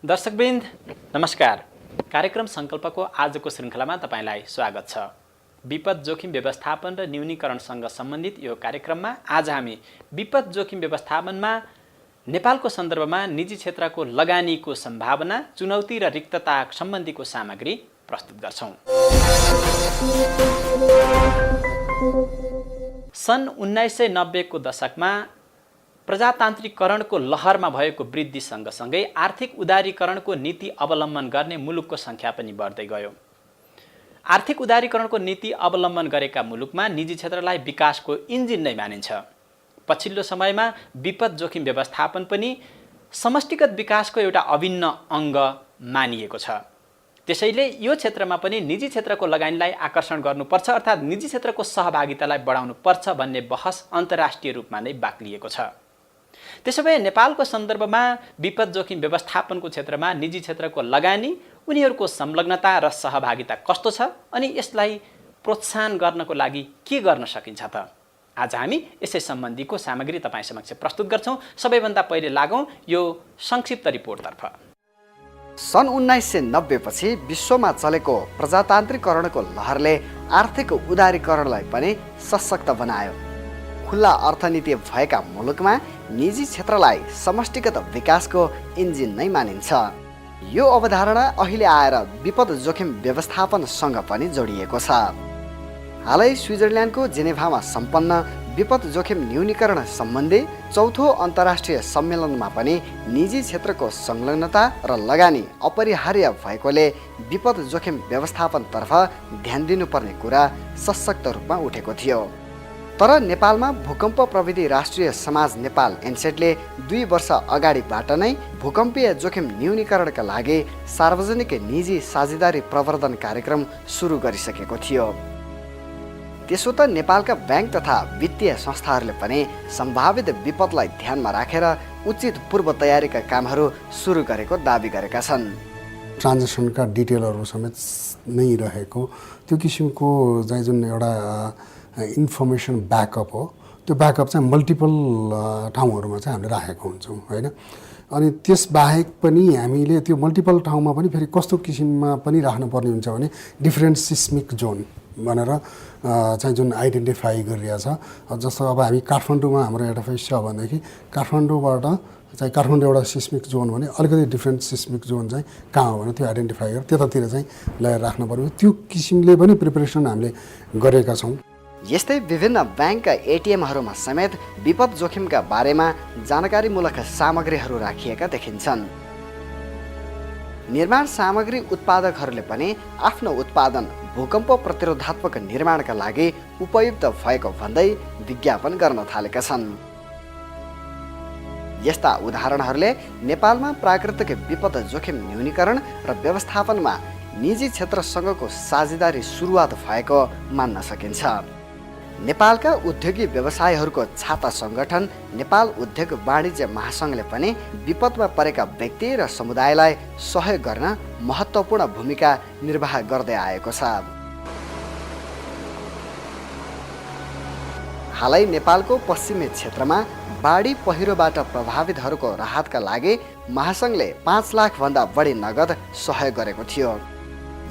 दर्शकवृन्द नमस्कार। कार्यक्रम संकल्पको आजको श्रृङ्खलामा तपाईलाई स्वागत छ। विपद जोखिम व्यवस्थापन र न्यूनीकरणसँग सम्बन्धित यो कार्यक्रममा आज हामी विपद जोखिम व्यवस्थापनमा नेपालको सन्दर्भमा निजी क्षेत्रको लगानीको सम्भावना, चुनौती र रिक्तता सम्बन्धीको सामग्री प्रस्तुत गर्छौं। सन् 1990 को दशकमा प्रजातान्त्रिकरणको लहरमा भएको वृद्धि सँगसँगै आर्थिक उदारीकरणको नीति अवलम्बन गर्ने मुलुकको सङ्ख्या पनि बढ्दै गयो। आर्थिक उदारीकरणको नीति अवलम्बन गरेका मुलुकमा निजी क्षेत्रलाई विकासको इन्जिन नै मानिन्छ। पछिल्लो समयमा विपद जोखिम व्यवस्थापन पनि समष्टिगत विकासको एउटा अभिन्न अङ्ग मानिएको छ। त्यसैले यो क्षेत्रमा पनि निजी क्षेत्रको लगानीलाई आकर्षण गर्नुपर्छ, अर्थात् निजी क्षेत्रको सहभागितालाई बढाउनुपर्छ भन्ने बहस अन्तर्राष्ट्रिय रूपमा नै बाक्लिएको छ। त्यसोभए नेपालको सन्दर्भमा विपद जोखिम व्यवस्थापनको क्षेत्रमा निजी क्षेत्रको लगानी, उनीहरूको संलग्नता र सहभागिता कस्तो छ अनि यसलाई प्रोत्साहन गर्नको लागि के गर्न सकिन्छ त? आज हामी यसै सम्बन्धीको सामग्री तपाईँ समक्ष प्रस्तुत गर्छौं। सबैभन्दा पहिले लागौं यो संक्षिप्त रिपोर्टतर्फ। सन् 1990 पछि विश्वमा चलेको प्रजातान्त्रिकरणको लहरले आर्थिक उदारीकरणलाई पनि सशक्त बनायो। खुल्ला अर्थनीति भएका मुलुकमा निजी क्षेत्रलाई समष्टिगत विकासको इन्जिन नै मानिन्छ। यो अवधारणा अहिले आएर विपद जोखिम व्यवस्थापनसँग पनि जोडिएको छ। हालै स्विजरल्यान्डको जेनेभामा सम्पन्न विपद जोखिम न्यूनीकरण सम्बन्धी चौथो अन्तर्राष्ट्रिय सम्मेलनमा पनि निजी क्षेत्रको संलग्नता र लगानी अपरिहार्य भएकोले विपद जोखिम व्यवस्थापनतर्फ ध्यान दिनुपर्ने कुरा सशक्त रूपमा उठेको थियो। तर नेपालमा भूकम्प प्रविधि राष्ट्रिय समाज नेपाल एनसेटले 2 वर्ष अगाडिबाट नै भूकम्पीय जोखिम न्यूनीकरणका लागि सार्वजनिक निजी साझेदारी प्रवर्धन कार्यक्रम सुरु गरिसकेको थियो। त्यसो त नेपालका ब्याङ्क तथा वित्तीय संस्थाहरूले पनि सम्भावित विपदलाई ध्यानमा राखेर उचित पूर्व तयारीका कामहरू सुरु गरेको दाबी गरेका छन्। ट्रान्जेक्सनका डिटेलहरू समेत नै रहेको त्यो किसिमको चाहिँ जुन एउटा इन्फर्मेसन ब्याकअप हो, त्यो ब्याकअप चाहिँ मल्टिपल ठाउँहरूमा चाहिँ हामीले राखेको हुन्छौँ होइन। अनि त्यसबाहेक पनि हामीले त्यो मल्टिपल ठाउँमा पनि फेरि कस्तो किसिममा पनि राख्नुपर्ने हुन्छ भने डिफ्रेन्ट सिस्मिक जोन भनेर चाहिँ जुन आइडेन्टिफाई गरिरहेको छ। जस्तो अब हामी काठमाडौँमा हाम्रो एउटा फेस छ भनेदेखि काठमाडौँबाट चाहिँ काठमाडौँ एउटा सिस्मिक जोन भने अलिकति डिफ्रेन्ट सिस्मिक जोन चाहिँ कहाँ हो भने त्यो आइडेन्टिफाई गरेर त्यतातिर चाहिँ ल्याएर राख्नुपर्ने, त्यो किसिमले पनि प्रिपरेसन हामीले गरेका छौँ। यस्तै विभिन्न ब्याङ्कका एटिएमहरूमा समेत विपद जोखिमका बारेमा जानकारीमूलक सामग्रीहरू राखिएका देखिन्छन्। निर्माण सामग्री उत्पादकहरूले पनि आफ्नो उत्पादन भूकम्प प्रतिरोधात्मक निर्माणका लागि उपयुक्त भएको भन्दै विज्ञापन गर्न थालेका छन्। यस्ता उदाहरणहरूले नेपालमा प्राकृतिक विपद जोखिम न्यूनीकरण र व्यवस्थापनमा निजी क्षेत्रसँगको साझेदारी सुरुवात भएको मान्न सकिन्छ। नेपालका उद्योगी व्यवसायहरूको छाता सङ्गठन नेपाल उद्योग वाणिज्य महासङ्घले पनि विपदमा परेका व्यक्ति र समुदायलाई सहयोग गर्न महत्त्वपूर्ण भूमिका निर्वाह गर्दै आएको छ। हालै नेपालको पश्चिमी क्षेत्रमा बाढी पहिरोबाट प्रभावितहरूको राहतका लागि महासङ्घले 5 लाखभन्दा बढी नगद सहयोग गरेको थियो।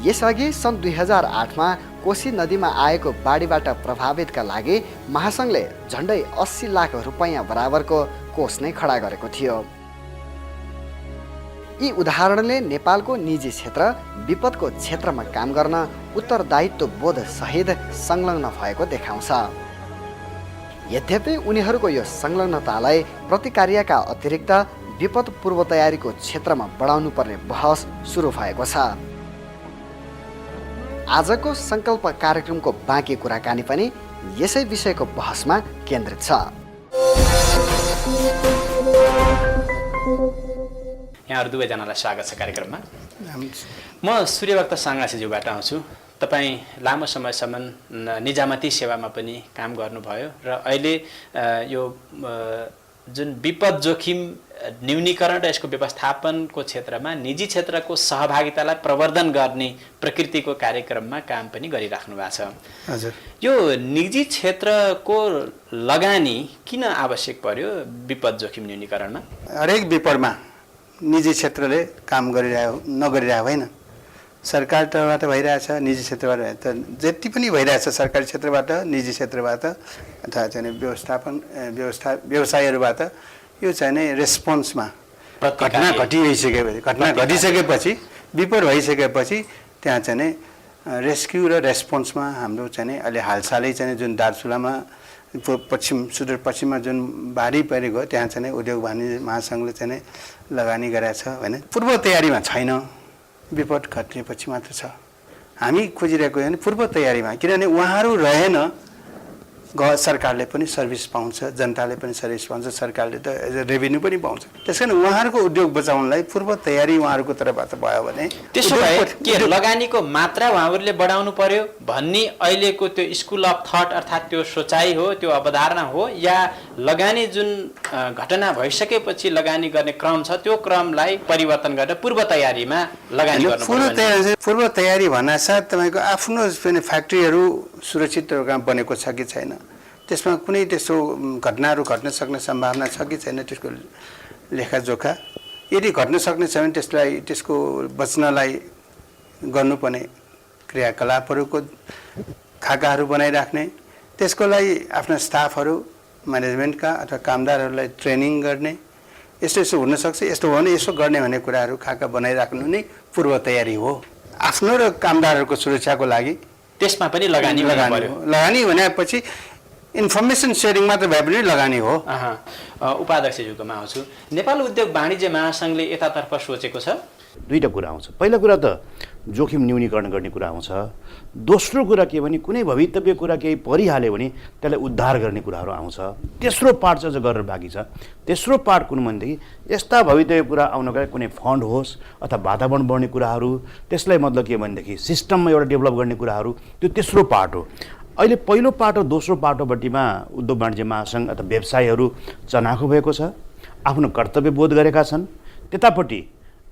यसअघि सन् 2008मा कोशी नदीमा आएको बाढीबाट प्रभावितका लागि महासङ्घले झन्डै 80 लाख रुपैयाँ बराबरको कोष नै खडा गरेको थियो। यी उदाहरणले नेपालको निजी क्षेत्र विपदको क्षेत्रमा काम गर्न उत्तरदायित्व बोध सहित संलग्न भएको देखाउँछ। यद्यपि उनीहरूको यो संलग्नतालाई प्रतिकार्यका अतिरिक्त विपद पूर्व तयारीको क्षेत्रमा बढाउनु पर्ने बहस सुरु भएको छ। आजको संकल्प कार्यक्रमको बाँकी कुराकानी पनि यसै विषयको बहसमा केन्द्रित छ। यहाँहरू दुवैजनालाई स्वागत छ कार्यक्रममा। म सूर्यभक्त साङ्गासेज्यूबाट आउँछु। तपाईँ लामो समयसम्म निजामती सेवामा पनि काम गर्नुभयो र अहिले यो जुन विपद जोखिम न्यूनीकरण र यसको व्यवस्थापनको क्षेत्रमा निजी क्षेत्रको सहभागितालाई प्रवर्धन गर्ने प्रकृतिको कार्यक्रममा काम पनि गरिराख्नु भएको छ। हजुर, यो निजी क्षेत्रको लगानी किन आवश्यक पर्यो विपद जोखिम न्यूनीकरणमा? हरेक विपदमा निजी क्षेत्रले काम नगरिरहेको होइन। सरकार तर्फबाट भइरहेछ, निजी क्षेत्रबाट त जति पनि भइरहेछ सरकारी क्षेत्रबाट, निजी क्षेत्रबाट अथवा चाहिँ व्यवसायहरूबाट यो चाहिँ नि रेस्पोन्समा घटना घटिसकेपछि विपद भइसकेपछि त्यहाँ चाहिँ नि रेस्क्यु र रेस्पोन्समा हाम्रो चाहिँ नि अहिले हालसालै चाहिँ जुन दार्चुलामा सुदूरपश्चिममा जुन बाढी परेको त्यहाँ चाहिँ उद्योग वाणिज्य महासङ्घले चाहिँ नि लगानी गरेको छ होइन। पूर्व तयारीमा छैन, विपद घटेपछि मात्र छ। हामी खोजिरहेको होइन पूर्व तयारीमा, किनभने उहाँहरू रहेन सरकारले पनि सर्भिस पाउँछ, जनताले पनि सर्भिस पाउँछ, सरकारले त एज अ रेभेन्यू पनि पाउँछ। त्यस कारण उहाँहरूको उद्योग बचाउनलाई पूर्व तयारी उहाँहरूको तर्फबाट भयो भने त्यसो भए के लगानीको मात्रा उहाँहरूले बढाउनु पर्यो भन्ने अहिलेको त्यो स्कुल अफ थट अर्थात् त्यो सोचाइ हो, त्यो अवधारणा हो, या लगानी जुन घटना भइसकेपछि लगानी गर्ने क्रम छ त्यो क्रमलाई परिवर्तन गरेर पूर्व तयारीमा लगानी गर्नु? पूर्व तयारी भन्नासाथ तपाईँको आफ्नो फ्याक्ट्रीहरू सुरक्षित रूपमा बनेको छ कि छैन, त्यसमा कुनै त्यस्तो घटनाहरू घट्न सक्ने सम्भावना छ कि छैन, त्यसको लेखाजोखा यदि घट्न सक्ने छ भने त्यसको बच्नलाई गर्नुपर्ने क्रियाकलापहरूको खाकाहरू बनाइराख्ने, त्यसको लागि आफ्ना स्टाफहरू म्यानेजमेन्टका अथवा कामदारहरूलाई ट्रेनिङ गर्ने, यस्तो यस्तो हुनसक्छ, यस्तो हो भने यसो गर्ने भन्ने कुराहरू खाका बनाइराख्नु नै पूर्व तयारी हो। आफ्नो र कामदारहरूको सुरक्षाको लागि त्यसमा पनि लगानी भनेपछि इन्फर्मेसन सेयरिङ मात्र भए पनि लगानी हो। उपाध्यक्षज्यूकोमा आउँछु। नेपाल उद्योग वाणिज्य महासङ्घले यतातर्फ सोचेको छ? दुईवटा कुरा आउँछ। पहिला कुरा त जोखिम न्यूनीकरण गर्ने कुरा आउँछ। दोस्रो कुरा के भने कुनै भवितव्य कुरा केही परिहाल्यो भने त्यसलाई उद्धार गर्ने कुराहरू आउँछ। तेस्रो पार्ट चाहिँ गरेर बाँकी छ। तेस्रो पार्ट कुन भनेदेखि यस्ता भवितव्य कुरा आउनका कुनै फन्ड होस् अथवा वातावरण बढ्ने कुराहरू, त्यसलाई मतलब के भनेदेखि सिस्टममा एउटा डेभलप गर्ने कुराहरू, त्यो तेस्रो पार्ट हो। अहिले पहिलो पाटो दोस्रो पाटोपट्टिमा उद्योग वाणिज्य महासङ्घ अथवा व्यवसायीहरू चनाखो भएको छ, आफ्नो कर्तव्य बोध गरेका छन्। त्यतापट्टि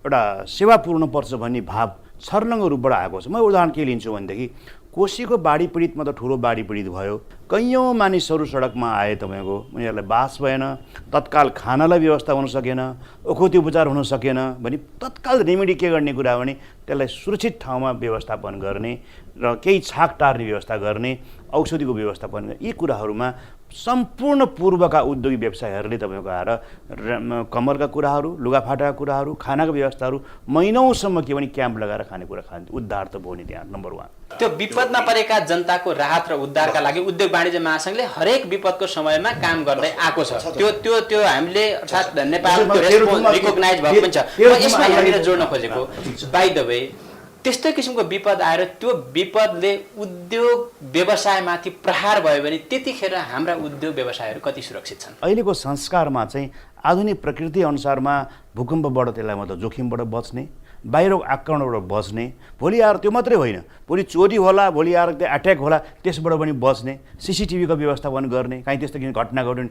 एउटा सेवा पुर्नुपर्छ भन्ने भाव छर्लङ्ग रूपबाट आएको छ। म उदाहरण के लिन्छु भनेदेखि कोशीको बाढी पीडितमा त ठुलो बाढी पीडित भयो, कैयौँ मानिसहरू सडकमा आए, तपाईँको उनीहरूलाई बास भएन, तत्काल खानालाई व्यवस्था हुन सकेन, ओखती उपचार हुन सकेन भने तत्काल रेमेडी के गर्ने कुरा भने त्यसलाई सुरक्षित ठाउँमा व्यवस्थापन गर्ने र केही छाक टार्ने व्यवस्था गर्ने, औषधिको व्यवस्थापन गर्ने, यी कुराहरूमा सम्पूर्ण पूर्वका उद्योगी व्यवसायीहरूले तपाईँको आएर कम्मरका कुराहरू, लुगाफाटाका कुराहरू, खानाको व्यवस्थाहरू महिनौसम्म के भने क्याम्प लगाएर खानेकुरा खान्थे। उद्धार त भयो नि त्यहाँ नम्बर 1। त्यो विपदमा परेका जनताको राहत र उद्धारका लागि उद्योग वाणिज्य महासङ्घले हरेक विपदको समयमा काम गर्दै आएको छ। त्यो हामीले अर्थात् नेपालको रिकग्नाइज भएको पनि छ। यसमा यहाँनिर जोड्न खोजेको बाइ द वे त्यस्तै किसिमको विपद आएर त्यो विपदले उद्योग व्यवसायमाथि प्रहार भयो भने त्यतिखेर हाम्रा उद्योग व्यवसायहरू कति सुरक्षित छन्? अहिलेको संस्कारमा चाहिँ आधुनिक प्रकृति अनुसारमा भूकम्पबाट त्यसलाई मतलब जोखिमबाट बच्ने, बाहिरको आक्रमणबाट बच्ने, भोलि आएर त्यो मात्रै होइन, भोलि चोरी होला, भोलि आएर त्यो एट्याक होला, त्यसबाट पनि बच्ने, सिसिटिभीको व्यवस्थापन गर्ने, काहीँ त्यस्तो किन घटना घट्यो भने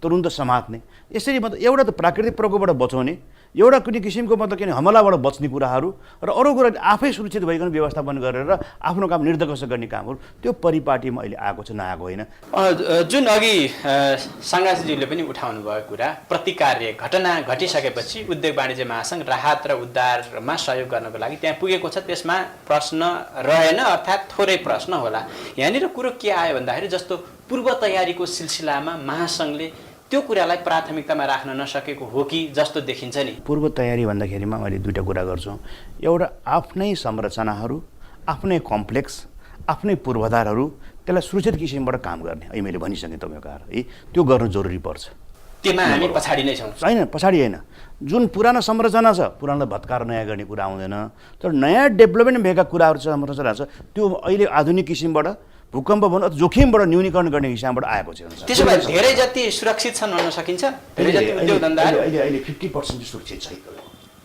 तुरुन्त समात्ने, यसरी मतलब एउटा त प्राकृतिक प्रकोपबाट बचाउने, एउटा कुनै किसिमको मतलब किन हमलाबाट बच्ने कुराहरू र अरू कुरा आफै सुरक्षित भइकन व्यवस्थापन गरेर आफ्नो काम निर्धक्ष गर्ने कामहरू, त्यो परिपाटीमा अहिले आएको छ, नआएको होइन। जुन अघि सङ्गासीज्यूले पनि उठाउनु भएको कुरा, प्रतिकार्य घटना घटिसकेपछि उद्योग वाणिज्य महासङ्घ राहत र उद्धारमा सहयोग गर्नको लागि त्यहाँ पुगेको छ, त्यसमा प्रश्न रहेन, अर्थात् थोरै प्रश्न होला। यहाँनिर कुरो के आयो भन्दाखेरि जस्तो पूर्व तयारीको सिलसिलामा महासङ्घले त्यो कुरालाई प्राथमिकतामा राख्न नसकेको हो कि जस्तो देखिन्छ नि? पूर्व तयारी भन्दाखेरिमा मैले दुईवटा कुरा गर्छु। एउटा आफ्नै संरचनाहरू, आफ्नै कम्प्लेक्स, आफ्नै पूर्वाधारहरू, त्यसलाई सुरक्षित किसिमबाट काम गर्ने, अहिले मैले भनिसकेँ तपाईँको है, त्यो गर्नु जरुरी पर्छ। त्यसमा हामी पछाडि नै छौँ? होइन, पछाडि होइन। जुन पुरानो संरचना छ पुरानोलाई भत्काएर नयाँ गर्ने कुरा आउँदैन, तर नयाँ डेभलपमेन्ट भएका कुराहरू छ, संरचना छ, त्यो अहिले आधुनिक किसिमबाट भूकम्प भन्नु जोखिमबाट न्यूनीकरण गर्ने हिसाबबाट आएको छ। त्यसो भए धेरै जति सुरक्षित छन् भन्न सकिन्छ? धेरै जति उद्योग धन्दाहरू अहिले 50% सुरक्षित छ,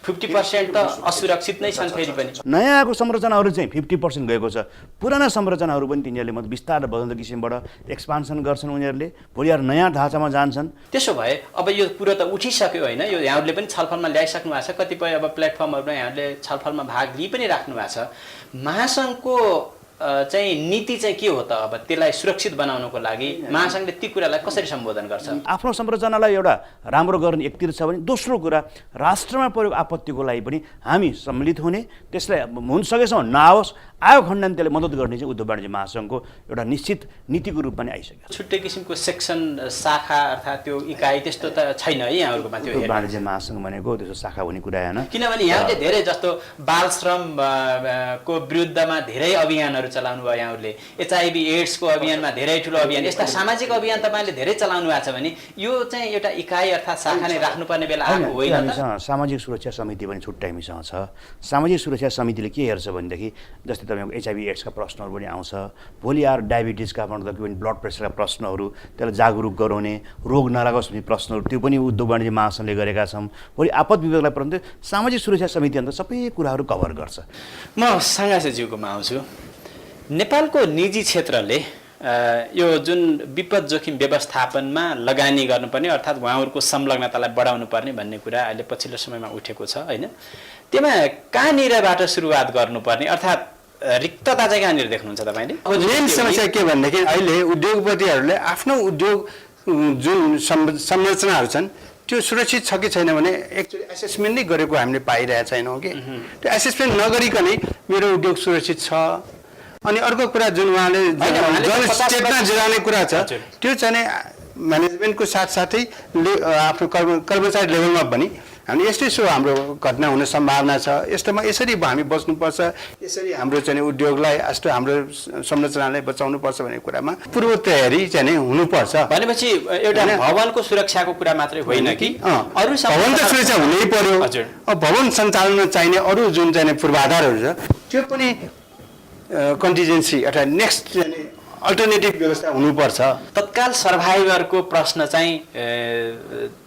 50% त असुरक्षित नै छन्। फेरि पनि नयाँ आएको संरचनाहरू चाहिँ 50% गएको छ। पुराना संरचनाहरू पनि तिनीहरूले मतलब बिस्तार बदल्दो किसिमबाट एक्सपान्सन गर्छन् उनीहरूले, भोलि आएर नयाँ ढाँचामा जान्छन्। त्यसो भए अब यो कुरो त उठिसक्यो होइन, यो यहाँहरूले पनि छलफलमा ल्याइसक्नु भएको छ, कतिपय अब प्लेटफर्महरूमा यहाँहरूले छलफलमा भाग लिइ पनि राख्नु भएको छ। महासङ्घको चाहिँ नीति चाहिँ के हो त? अब त्यसलाई सुरक्षित बनाउनको लागि महासङ्घले ती कुरालाई कसरी सम्बोधन गर्छ? आफ्नो संरचनालाई एउटा राम्रो गर्ने एकतिर छ भने दोस्रो कुरा राष्ट्रमा परेको आपत्तिको लागि पनि हामी सम्मिलित हुने, त्यसलाई हुन सकेसम्म नआओस्, आयो खण्डन त्यसले मद्दत गर्ने चाहिँ उद्योग वाणिज्य महासङ्घको एउटा निश्चित नीतिको रूपमा नै आइसक्यो। छुट्टै किसिमको सेक्सन शाखा अर्थात् त्यो इकाइ त्यस्तो त छैन है यहाँहरूकोमा? त्यो उद्योग वाणिज्य महासङ्घ भनेको त्यसो शाखा हुने कुरा होइन, किनभने यहाँले धेरै जस्तो बाल श्रम को विरुद्धमा धेरै अभियानहरू चलाउनु भयो यहाँहरूले, एचआइभी एड्सको अभियानमा धेरै ठुलो अभियान, यस्ता सामाजिक अभियान तपाईँले धेरै चलाउनु भएको छ भने यो चाहिँ एउटा इकाइ अर्थात् शाखा नै राख्नुपर्ने बेला आएको होइन त? हामीसँग सामाजिक सुरक्षा समिति पनि छुट्टै हामीसँग छ। सामाजिक सुरक्षा समितिले के हेर्छ भनेदेखि जस्तै तपाईँको एचआइभी एड्सका प्रश्नहरू पनि आउँछ, भोलि आएर डायबिटिजका भन्दा पनि ब्लड प्रेसरका प्रश्नहरू, त्यसलाई जागरुक गराउने, रोग नलागोस् भन्ने प्रश्नहरू त्यो पनि उद्योग वाणिज्य महासङ्घले गरेका छौँ। भोलि आपद विभागलाई परन्तु सामाजिक सुरक्षा समिति अन्त सबै कुराहरू कभर गर्छ। म साङ्गासेज्यूकोमा आउँछु। नेपालको निजी क्षेत्रले यो जुन विपद जोखिम व्यवस्थापनमा लगानी गर्नुपर्ने अर्थात् उहाँहरूको संलग्नतालाई बढाउनु पर्ने भन्ने कुरा अहिले पछिल्लो समयमा उठेको छ होइन? त्यसमा कहाँनिरबाट सुरुवात गर्नुपर्ने अर्थात् रिक्तता चाहिँ कहाँनिर देख्नुहुन्छ तपाईँले? अब मेन समस्या के भनेदेखि अहिले उद्योगपतिहरूले आफ्नो उद्योग जुन संरचनाहरू छन् त्यो सुरक्षित छ कि छैन भने एक्चुअली एसेसमेन्ट नै गरेको हामीले पाइरहेको छैनौँ कि। त्यो एसेसमेन्ट नगरिकनै मेरो उद्योग सुरक्षित छ। अनि अर्को कुरा जुन उहाँले जनचेतना जगाउने कुरा छ त्यो चाहिँ म्यानेजमेन्टको साथसाथै आफ्नो कर्मचारी लेभलमा पनि हामी यस्तो यस्तो हाम्रो घटना हुने सम्भावना छ, यस्तोमा यसरी हामी बस्नुपर्छ, यसरी हाम्रो चाहिँ उद्योगलाई यस्तो हाम्रो संरचनालाई बचाउनुपर्छ भन्ने कुरामा पूर्व तयारी चाहिँ हुनुपर्छ। भनेपछि एउटा भवनको सुरक्षाको कुरा मात्रै होइन कि अरू भवन त सुरक्षा हुनै पर्यो। अब भवन सञ्चालनमा चाहिने अरू जुन चाहिँ पूर्वाधारहरू छ त्यो पनि कन्टिजेन्सी अथवा नेक्स्ट अल्टरनेटिभ व्यवस्था हुनुपर्छ। तत्काल सर्भाइभरको प्रश्न चाहिँ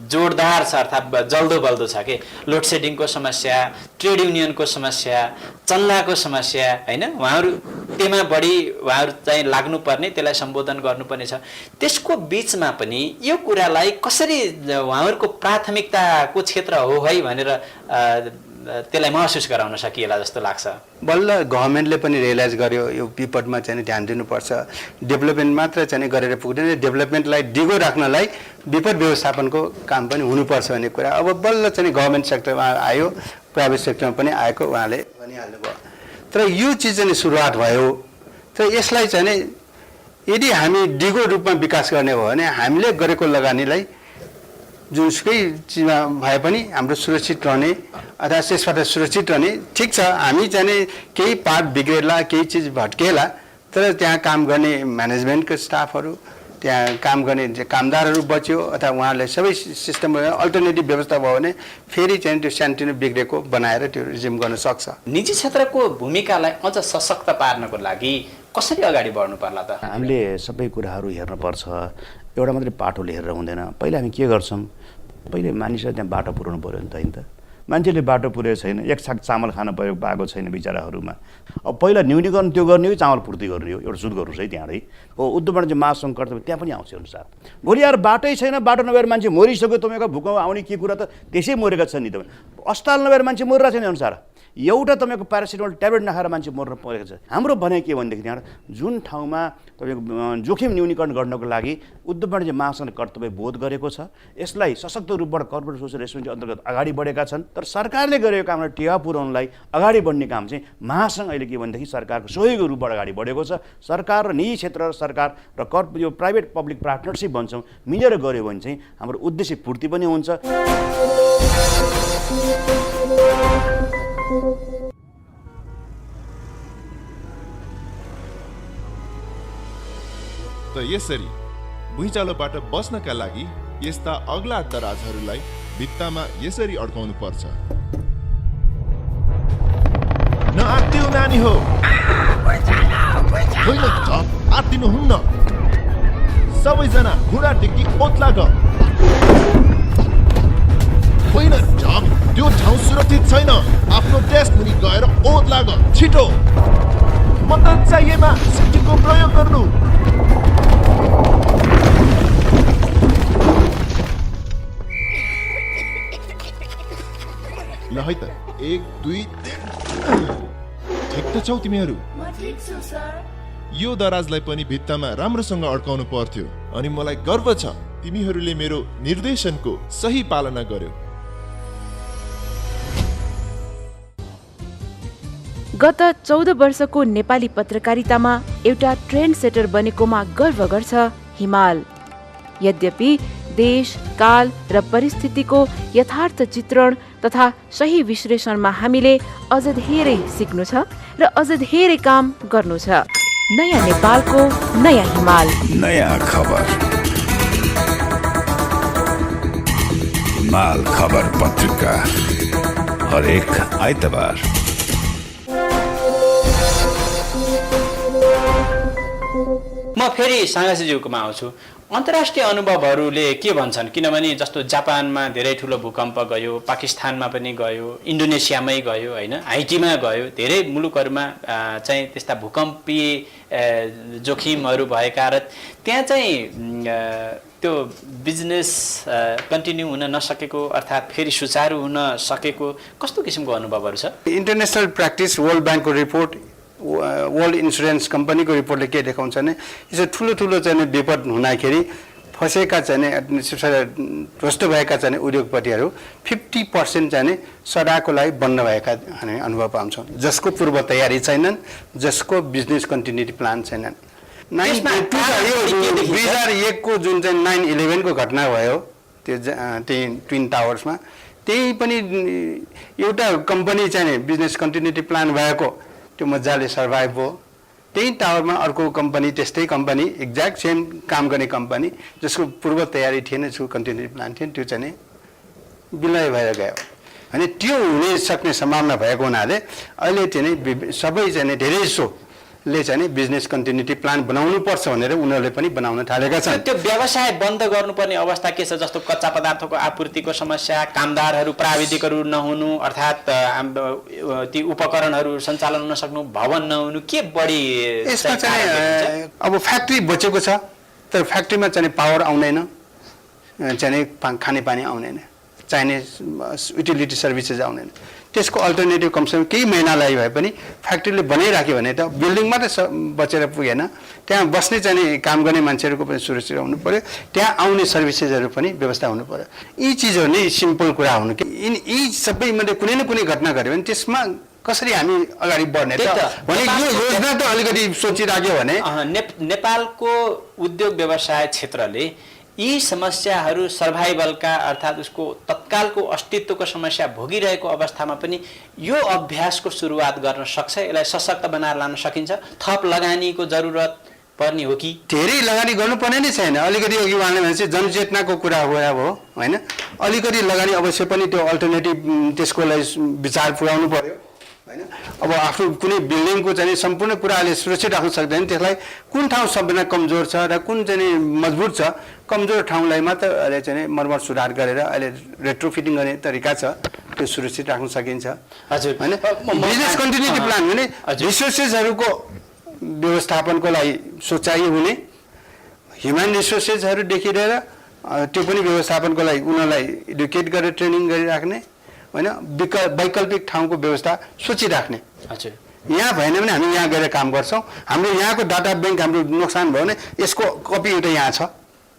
जोरदार छ अर्थात् जल्दो बल्दो छ कि लोड सेडिङको समस्या, ट्रेड युनियनको समस्या, चन्दाको समस्या होइन? उहाँहरू त्यसमा बढी उहाँहरू चाहिँ लाग्नुपर्ने, त्यसलाई सम्बोधन गर्नुपर्ने छ। त्यसको बिचमा पनि यो कुरालाई कसरी उहाँहरूको प्राथमिकताको क्षेत्र हो है भनेर त्यसलाई महसुस गराउन सकिएला जस्तो लाग्छ? बल्ल गभर्मेन्टले पनि रियलाइज गर्यो यो विपदमा चाहिँ ध्यान दिनुपर्छ, डेभलपमेन्ट मात्र चाहिँ गरेर पुग्दैन, डेभलपमेन्टलाई डिगो राख्नलाई विपद व्यवस्थापनको काम पनि हुनुपर्छ भन्ने कुरा अब बल्ल चाहिँ गभर्मेन्ट सेक्टरमा आयो, प्राइभेट सेक्टरमा पनि आएको उहाँले भनिहाल्नुभयो। तर यो चिज चाहिँ सुरुवात भयो। तर यसलाई चाहिँ यदि हामी डिगो रूपमा विकास गर्ने हो भने हामीले गरेको लगानीलाई जुनसुकै चिजमा भए पनि हाम्रो सुरक्षित रहने अथवा त्यसबाट सुरक्षित रहने। ठिक छ, हामी चाहिँ केही पार्ट बिग्रेला, केही चिज भट्केला, तर त्यहाँ काम गर्ने म्यानेजमेन्टको स्टाफहरू, त्यहाँ काम गर्ने कामदारहरू बच्यो अथवा उहाँहरूले सबै सिस्टम अल्टरनेटिभ व्यवस्था भयो भने फेरि चाहिँ त्यो सानोतिनो बिग्रेको बनाएर त्यो रिज्युम गर्न सक्छ। निजी क्षेत्रको भूमिकालाई अझ सशक्त पार्नको लागि कसरी अगाडि बढ्नु पर्ला त? हामीले सबै कुराहरू हेर्नुपर्छ, एउटा मात्रै पाटोले हेरेर हुँदैन। पहिला हामी के गर्छौँ, पहिले मानिसलाई त्यहाँ बाटो पुऱ्याउनु पऱ्यो नि त होइन त? मान्छेले बाटो पुर्याएको छैन, एक छाक चामल खान पाएको छैन बिचराहरूमा। अब पहिला न्यूनीकरण त्यो गर्ने हो, चामल पूर्ति गर्ने हो, एउटा सुध गर्नुहोस् है त्यहाँै हो। उद्योग वाणिज्य महासङ्घ कर्तव्य त्यहाँ पनि आउँछ अनुसार। भोलि यार बाटै छैन, बाटो नभएर मान्छे मरिसक्यो, तपाईँको भूकम्प आउने के कुरा त त्यसै मरेका छन् नि त। अस्पताल नभएर मान्छे मरिरहेको छैन अनुसार। एउटा तपाईँको प्यारासिटामोल ट्याब्लेट नखाएर मान्छे मर्न परेको छ। हाम्रो भनाइ के भनेदेखि त्यहाँ जुन ठाउँमा तपाईँको जोखिम न्यूनीकरण गर्नको लागि उद्योग वाणिज्य महासङ्घले कर्तव्य बोध गरेको छ, यसलाई सशक्त रूपबाट कर्पोरेट सोसियल रेस्पोन्सिबिलिटी अन्तर्गत अगाडि बढेका छन्। तर सरकारले गरेको कामलाई टेवा पुर्याउनलाई अगाडि बढ्ने काम चाहिँ महासङ्घ अहिले के भनेदेखि सरकारको सहयोगको रूपबाट अगाडि बढेको छ। सरकार र निजी क्षेत्र र सरकार र यो प्राइभेट पब्लिक पार्टनरसिप भन्छौँ, मिलेर गऱ्यो भने चाहिँ हाम्रो उद्देश्य पूर्ति पनि हुन्छ। त यसरी भुइँचालोबाट बस्नका लागि यस्ता अग्ला दराजहरूलाई भित्तामा यसरी अड्काउनु पर्छ। नआत्तिनु नानी हो, आत्तिनु हुन्न। सबैजना घुँडा टेकी ओत्ला ग। होइन झप, त्यो ठाउँ सुरक्षित छैन। आफ्नो डेस्क मुनि गएर ओत्ला ग, छिटो। मद्दत चाहिएमा सिटीको प्रयोग गर्नु। ल है त, 1 2 3 ठिक त छौ तिमीहरू? यो दराजलाई पनि भित्तामा राम्रोसँग अड्काउनु पर्थ्यो अनि मलाई गर्व छ तिमीहरूले मेरो निर्देशनको सही पालना गर्यो। गत 14 वर्षको नेपाली पत्रकारितामा एउटा ट्रेन्ड सेटर बनेकोमा गर्व गर्छ हिमाल। यद्यपि देश, काल र परिस्थितिको यथार्थ चित्रण तथा सही विश्लेषणमा हामीले अझ धेरै सिक्नु छ र अझ धेरै काम गर्नु छ। नयाँ नेपालको नयाँ हिमाल, नयाँ खबर, हिमाल खबर पत्रिका, हरेक आइतबार। म फेरि साङ्गासीज्यूकोमा आउँछु। अन्तर्राष्ट्रिय अनुभवहरूले के भन्छन्? किनभने जस्तो जापानमा धेरै ठुलो भूकम्प गयो, पाकिस्तानमा पनि गयो, इन्डोनेसियामै गयो, होइन, हाइटीमा गयो, धेरै मुलुकहरूमा चाहिँ त्यस्ता भूकम्पीय जोखिमहरू भएका र त्यहाँ चाहिँ त्यो बिजनेस कन्टिन्यू हुन नसकेको अर्थात् फेरि सुचारू हुन सकेको कस्तो किसिमको अनुभवहरू छ? इन्टरनेसनल प्र्याक्टिस, वर्ल्ड ब्याङ्कको रिपोर्ट, वर्ल्ड इन्सुरेन्स कम्पनीको रिपोर्टले के देखाउँछ भने यसो ठुलो ठुलो चाहिँ विपद हुँदाखेरि फसेका चाहिँ ध्वस्त भएका चाहिँ उद्योगपतिहरू 50% चाहिँ सदाको लागि बन्द भएका हामी अनुभव पाउँछौँ, जसको पूर्व तयारी छैनन्, जसको बिजनेस कन्टिन्युटी प्लान छैनन्। 2001 को जुन चाहिँ 9/11 को घटना भयो त्यो त्यही ट्विन टावर्समा, त्यही पनि एउटा कम्पनी चाहिँ बिजनेस कन्टिन्युटी प्लान भएको त्यो मजाले सर्भाइभ भयो। त्यही टावरमा अर्को कम्पनी, त्यस्तै कम्पनी, एक्ज्याक्ट सेम काम गर्ने कम्पनी जसको पूर्व तयारी थिएन, जो कन्टिन्युटी प्लान थिएन, त्यो चाहिँ विलय भएर गयो। अनि त्यो हुने सक्ने सम्भावना भएको हुनाले अहिले चाहिँ सबै चाहिँ धेरै ले चाहिँ बिजनेस कन्टिन्युटी प्लान बनाउनुपर्छ भनेर उनीहरूले पनि बनाउन थालेका छन्। त्यो व्यवसाय बन्द गर्नुपर्ने अवस्था के छ? जस्तो कच्चा पदार्थको आपूर्तिको समस्या, कामदारहरू, प्राविधिकहरू नहुनु, अर्थात् ती उपकरणहरू सञ्चालन हुन सक्नु, भवन नहुनु, के बढी यसमा चाहिँ अब फ्याक्ट्री बचेको छ तर फ्याक्ट्रीमा चाहिँ पावर आउँदैन, चाहिँ खानेपानी आउँदैन, चाहिने युटिलिटी सर्भिसेस आउँदैन। त्यसको अल्टरनेटिभ कमसेकम केही महिनालाई भए पनि फ्याक्ट्रीले बनाइराख्यो भने त बिल्डिङ मात्रै बचेर पुगेन, त्यहाँ बस्ने चाहिँ काम गर्ने मान्छेहरूको पनि सुरक्षित हुनु पर्यो, त्यहाँ आउने सर्भिसेसहरू पनि व्यवस्था हुनु पर्यो। यी चिजहरू नै सिम्पल कुरा हुनु कि यी सबैमध्ये कुनै न कुनै घटना घट्यो भने त्यसमा कसरी हामी अगाडि बढ्ने त भने यो योजना त अलिकति सोचिराख्यो भने नेपालको उद्योग व्यवसाय क्षेत्रले यी समस्याहरू सर्भाइभलका अर्थात् उसको तत्कालको अस्तित्वको समस्या भोगिरहेको अवस्थामा पनि यो अभ्यासको सुरुवात गर्न सक्छ? यसलाई सशक्त बनाएर लान सकिन्छ? थप लगानीको जरुरत पर्ने हो कि? धेरै लगानी गर्नुपर्ने नै छैन। अलिकति अघि उहाँले भनेपछि जनचेतनाको कुरा हो अब, होइन, अलिकति लगानी अवश्य पनि त्यो अल्टरनेटिभ त्यसको लागि विचार पुर्याउनु पर्यो, होइन। अब आफ्नो कुनै बिल्डिङको चाहिँ सम्पूर्ण कुराले सुरक्षित राख्न सक्दैन, त्यसलाई कुन ठाउँ सबभन्दा कमजोर छ र कुन चाहिँ मजबुत छ, कमजोर ठाउँलाई मात्र अहिले चाहिँ मर्मत सुधार गरेर अहिले रेट्रोफिटिङ गर्ने तरिका छ, त्यो सुरक्षित राख्न सकिन्छ। हजुर, होइन। बिजनेस कन्टिन्युटी प्लान भने रिसोर्सेसहरूको व्यवस्थापनको लागि सोचाइ हुने, ह्युमन रिसोर्सेसहरूदेखि लिएर त्यो पनि व्यवस्थापनको लागि उनीहरूलाई एडुकेट गरेर ट्रेनिङ गरिराख्ने, होइन, वैकल्पिक ठाउँको व्यवस्था सोचिराख्ने। हजुर, यहाँ भएन भने हामी यहाँ गएर काम गर्छौँ, हाम्रो यहाँको डाटा ब्याङ्क हाम्रो नोक्सान भयो भने यसको कपी एउटा यहाँ छ,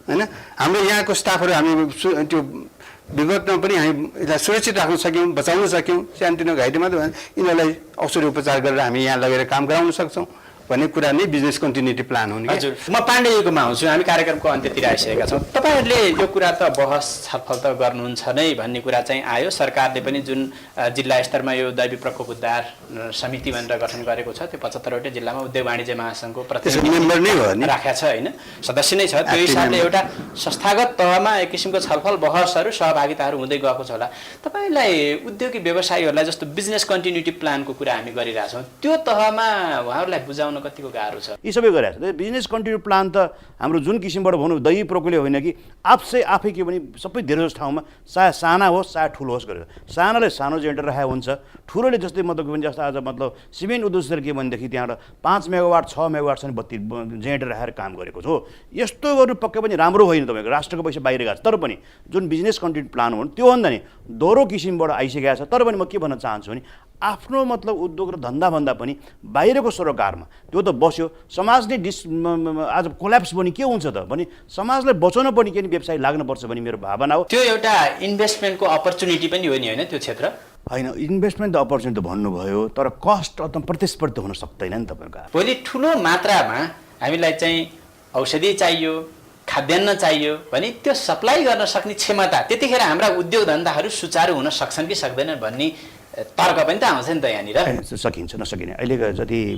होइन। हाम्रो यहाँको स्टाफहरू हामी त्यो विगतमा पनि हामी यसलाई सुरक्षित राख्न सक्यौँ, बचाउन सक्यौँ, सानोतिनो घाइतेमा त यिनीहरूलाई औषधि उपचार गरेर हामी यहाँ लगेर काम गराउन सक्छौँ भन्ने कुरा नै बिजनेस कन्टिन्युटी प्लान हुने। हजुर, म पाण्डेजीकोमा आउँछु। हामी कार्यक्रमको अन्त्यतिर आइसकेका छौँ। तपाईँहरूले यो कुरा त बहस छलफल त गर्नुहुन्छ नै भन्ने कुरा चाहिँ आयो। सरकारले पनि जुन जिल्ला स्तरमा यो दैवी प्रकोप उद्धार समिति भनेर गठन गरेको छ, त्यो 75वटै जिल्लामा उद्योग वाणिज्य महासङ्घको प्रतिनिधि मेम्बर नै हो नि, राखेको छ, होइन, सदस्य नै छ। त्यो हिसाबले एउटा संस्थागत तहमा एक किसिमको छलफल बहसहरू सहभागिताहरू हुँदै गएको छ होला। तपाईँलाई उद्योगी व्यवसायीहरूलाई जस्तो बिजनेस कन्टिन्युटी प्लानको कुरा हामी गरिरहेछौँ, त्यो तहमा उहाँहरूलाई बुझाउनको कतिको गाह्रो छ। यी सबै गरेछ। बिजनेस कन्टिन्यू प्लान त हाम्रो जुन किसिमबाट भनौँ दही प्रोकोले होइन कि आफै के भने सबै धेरै जस्तो ठाउँमा चाहे साना होस् चाहे ठुलो होस् गरेर सानाले सानो जेनेरेटर राखेको हुन्छ, ठुलोले जस्तै मतलब के भने जस्तो आज मतलब सिमेन्ट उद्योगतिर के भनेदेखि त्यहाँबाट 5 मेगावाट 6 मेगावाटसम्म बत्ती जेनेरेटर राखेर काम गरेको छ। यस्तो गर्नु पक्कै पनि राम्रो होइन, तपाईँको राष्ट्रको पैसा बाहिर गएको छ। तर पनि जुन बिजनेस कन्टिन्यू प्लान हो त्योभन्दा नि दोहोरो किसिमबाट आइसकेको छ। तर पनि म के भन्न चाहन्छु भने आफ्नो मतलब उद्योग र धन्दाभन्दा पनि बाहिरको सरोकारमा त्यो त बस्यो, समाजले आज कोल्याप्स पनि के हुन्छ त भने समाजलाई बचाउन पनि के व्यवसाय लाग्नुपर्छ भन्ने मेरो भावना हो। त्यो एउटा इन्भेस्टमेन्टको अपर्च्युनिटी पनि हो नि होइन त्यो क्षेत्र? होइन, इन्भेस्टमेन्ट त अपर्च्युनिटी त भन्नुभयो, तर कस्ट अथवा प्रतिस्पर्धी हुन सक्दैन नि तपाईँको। भोलि ठुलो मात्रामा हामीलाई चाहिँ औषधि चाहियो, खाद्यान्न चाहियो भने त्यो सप्लाई गर्न सक्ने क्षमता त्यतिखेर हाम्रा उद्योग धन्दाहरू सुचारू हुन सक्छन् कि सक्दैनन् भन्ने तर्क पनि त आउँछ नि त यहाँनिर। सकिन्छ नसकिने। अहिलेको जति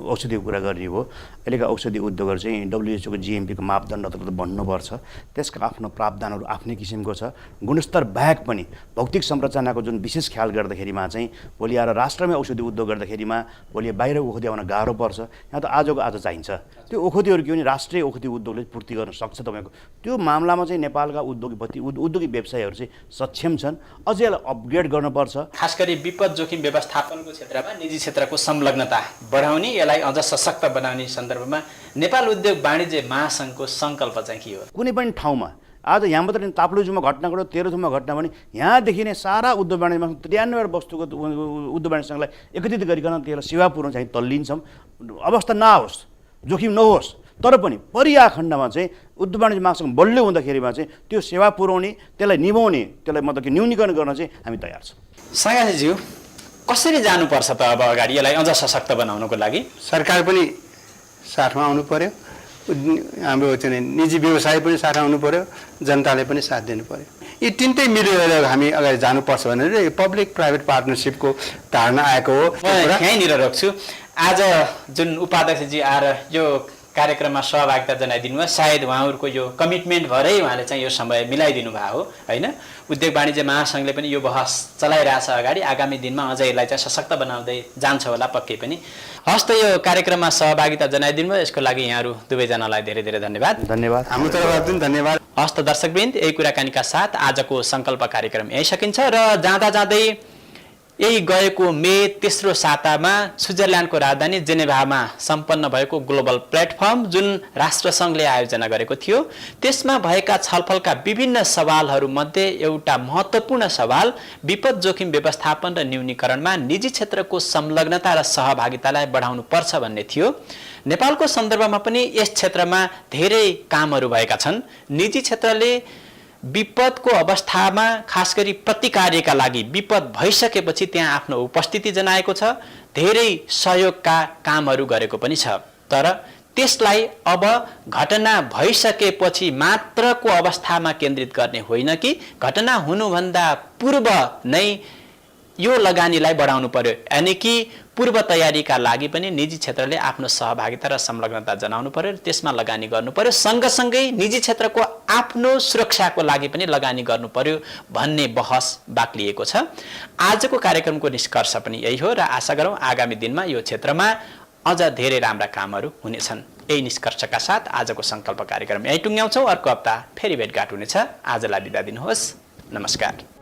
औषधिको कुरा गर्ने हो, अहिलेको औषधि उद्योगहरू चाहिँ WHO को GMP को मापदण्ड त बन्नुपर्छ। त्यसका आफ्नो प्रावधानहरू आफ्नै किसिमको छ। गुणस्तर बाहेक पनि भौतिक संरचनाको जुन विशेष ख्याल गर्दाखेरिमा चाहिँ भोलि आएर राष्ट्रमै औषधि उद्योग गर्दाखेरिमा भोलि बाहिर ओखती आउन गाह्रो पर्छ। यहाँ त आजको आज चाहिन्छ। त्यो ओखतीहरू के भने राष्ट्रिय ओखती उद्योगले पूर्ति गर्न सक्छ तपाईँको। त्यो मामलामा चाहिँ नेपालका उद्योगी व्यवसायहरू चाहिँ सक्षम छन्। अझै यसलाई अपग्रेड गर्नुपर्छ। खास गरी विपद जोखिम व्यवस्थापनको क्षेत्रमा निजी क्षेत्रको संलग्नता बढाउने, यसलाई अझ सशक्त बनाउने सन्दर्भमा नेपाल उद्योग वाणिज्य महासङ्घको सङ्कल्प चाहिँ के हो? कुनै पनि ठाउँमा आज यहाँ मात्रै ताप्लेजुङमा घटना घट्यो, तेह्रथुममा घटना भने यहाँदेखि नै सारा उद्योग वाणिज्य 93 वस्तुको उद्योग वाणिज्य सङ्घलाई एकत्रित गरिकन त्यसलाई सेवा पुर्याउन चाहिँ तल्लिन्छौँ। अवस्था नहोस्, जोखिम नहोस्, तर पनि परिया खण्डमा चाहिँ उद्योग वाणिज्य महासङ्घ बलियो हुँदाखेरिमा चाहिँ त्यो सेवा पुर्याउने, त्यसलाई निभाउने, त्यसलाई मतलब कि न्यूनीकरण गर्न चाहिँ हामी तयार छौँ। सङ्गाजीज्यू, कसरी जानुपर्छ त अब अगाडि यसलाई अझ सशक्त बनाउनको लागि? सरकार पनि साथमा आउनु पर्यो, हाम्रो चाहिँ निजी व्यवसाय पनि साथमा आउनु पर्यो, जनताले पनि साथ दिनु पर्यो। यी तिनटै मिलेर हामी अगाडि जानुपर्छ भनेर पब्लिक प्राइभेट पार्टनरसिपको धारणा आएको हो। यहीँनिर रोक्छु। आज जुन उपाध्यक्षजी आएर यो कार्यक्रममा सहभागिता जनाइदिनु भयो, सायद उहाँहरूको यो कमिटमेन्ट भएरै उहाँले चाहिँ यो समय मिलाइदिनु भएको हो होइन? उद्योग वाणिज्य महासङ्घले पनि यो बहस चलाइरहेछ अगाडि, आगामी दिनमा अझ यसलाई चाहिँ सशक्त बनाउँदै जान्छ होला पक्कै पनि। हस् त, यो कार्यक्रममा सहभागिता जनाइदिनु भयो, यसको लागि यहाँहरू दुवैजनालाई धेरै धेरै धन्यवाद। धन्यवाद। हाम्रो तर्फबाट पनि धन्यवाद। हस् त दर्शकवृन्द, यही कुराकानीका साथ आजको सङ्कल्प कार्यक्रम यहीँ सकिन्छ र जाँदा जाँदै यही गएको मे तेस्रो सातामा स्विजरल्यान्डको राजधानी जेनेभामा सम्पन्न भएको ग्लोबल प्लेटफर्म जुन राष्ट्रसङ्घले आयोजना गरेको थियो, त्यसमा भएका छलफलका विभिन्न सवालहरूमध्ये एउटा महत्त्वपूर्ण सवाल विपद जोखिम व्यवस्थापन र न्यूनीकरणमा निजी क्षेत्रको संलग्नता र सहभागितालाई बढाउनु पर्छ भन्ने थियो। नेपालको सन्दर्भमा पनि यस क्षेत्रमा धेरै कामहरू भएका छन्। निजी क्षेत्रले विपदको अवस्थामा खास गरी प्रतिकार्यका लागि विपद भइसकेपछि त्यहाँ आफ्नो उपस्थिति जनाएको छ, धेरै सहयोगका कामहरू गरेको पनि छ। तर त्यसलाई अब घटना भइसकेपछि मात्रको अवस्थामा केन्द्रित गर्ने होइन कि घटना हुनुभन्दा पूर्व नै यो लगानीलाई बढाउनु पर्यो। यानि कि पूर्व तयारीका लागि पनि निजी क्षेत्रले आफ्नो सहभागिता र संलग्नता जनाउनु पर्यो, त्यसमा लगानी गर्नु पर्यो। सँगसँगै निजी क्षेत्रको आफ्नो सुरक्षाको लागि पनि लगानी गर्नु पर्यो भन्ने बहस बाक्लिएको छ। आजको कार्यक्रमको निष्कर्ष पनि यही हो र आशा गरौँ आगामी दिनमा यो क्षेत्रमा अझ धेरै राम्रा कामहरू हुनेछन्। यही निष्कर्षका साथ आजको सङ्कल्प कार्यक्रम यही टुङ्ग्याउँछौँ। अर्को हप्ता फेरि भेटघाट हुनेछ। आजलाई बिदा दिनुहोस्। नमस्कार।